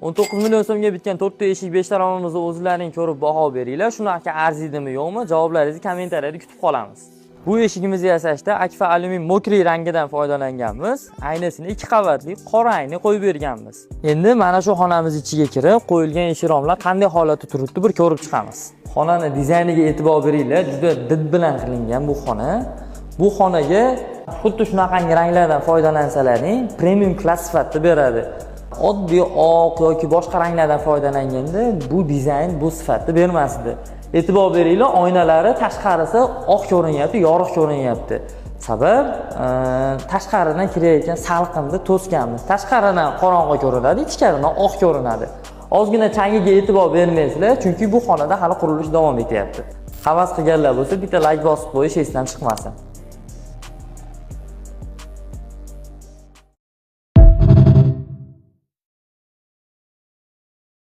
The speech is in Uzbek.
19 million so'mga bitgan 4 ta eshik 5 ta romimizni o'zlaring ko'rib baho beringlar. Shunaqa arziydimi, yo'qmi? Javoblaringizni kommentariyada kutib qolamiz. Bu eshigimizni yasashda Akfa alyumin mokriy rangidan foydalanganmiz. Aynasini 2 qavatli qora ayna qo'yib berganmiz. Endi mana shu xonamiz ichiga kirib, qo'yilgan eshik romlar qanday holatda turibdi bir ko'rib chiqamiz. Xonani dizayniga e'tibor beringlar, juda did bilan qilingan bu xona. Bu xonaga xuddi shunaqangi ranglardan foydalansalaring, premium klass sifatida beradi. Oddiy oq yoki boshqa ranglardan foydalanganda bu dizayn bu sifatni bermasdi. E'tibor beringlar, oynalari tashqarisi oq ko'rinyapti, yorug' ko'rinyapti. Sabab tashqaridan kirayotgan salqinni to'sganmiz. Tashqaridan qorong'i ko'rinadi, ichkaridan oq ko'rinadi. Ozgina changiga e'tibor bermaysizlar, chunki bu xonada hali qurilish davom etyapti. Havas qilganlar bo'lsa, bitta like bosib qo'yish esdan chiqmasin.